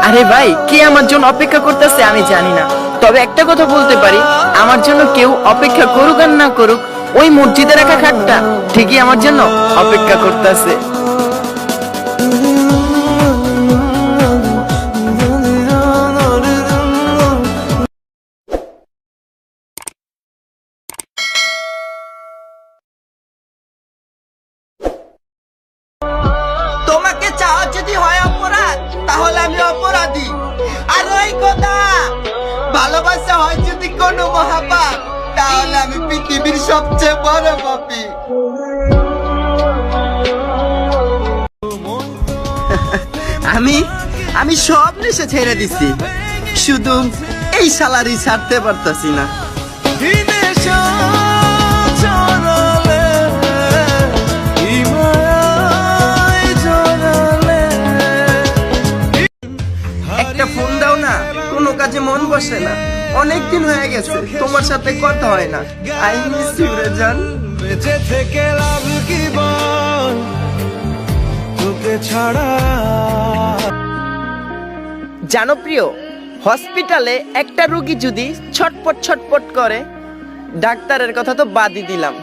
আরে ভাই, কে আমার জন্য অপেক্ষা করতেছে আমি জানি না, তবে একটা কথা বলতে পারি, আমার জন্য কেউ অপেক্ষা করুক আর না করুক, ওই মসজিদে রাখা খাটটা ঠিকই আমার জন্য অপেক্ষা করতেছে। তোমাকে চাওয়া যদি হয় অপরাধ, তাহলে আমি অপরাধী। আর ওই কথা, ভালোবাসা হয় যদি কোনো মহাপাপ, তাহলে আমি পৃথিবীর সবচেয়ে বড় পাপী। আমি আমি সব নেশা ছেড়ে দিছি, শুধু এই সালারি ছাড়তে পারতাছি না। একটা ফোন দাও না, কোনো কাজে মন বসে না, অনেকদিন হয়ে গেছে তোমার সাথে কথা হয় না। আই মিস ইউ রে জান। বেঁচে থেকে লাভ কি বল, তোকে ছাড়া। জানো প্রিয়, হসপিটালে একটা রোগী যদি ছটপট ছটপট করে, ডাক্তারের কথা তো বাদই দিলাম,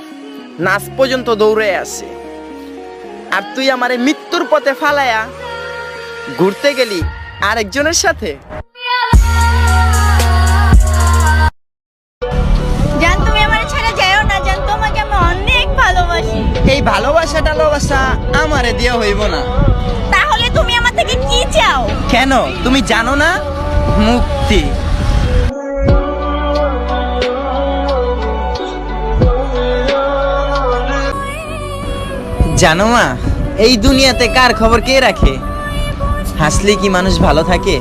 নার্স পর্যন্ত দৌড়ে আসে। আর তুই আমারে মৃত্যুর পথে ফালায়া ঘুরতে গেলি আরেকজনের সাথে। জান, তুমি আমার ছেড়ে যেও না জান, তোমাকে আমি অনেক ভালোবাসি। এই ভালোবাসা টালোবাসা আমারে দেওয়া হইব না। তাহলে তুমি আমার থেকে কি চাও? কেন তুমি জানো না? মুক্তি। জানো মা, এই দুনিয়াতে কার খবর কে রাখে? হাসলে কি মানুষ ভালো থাকে?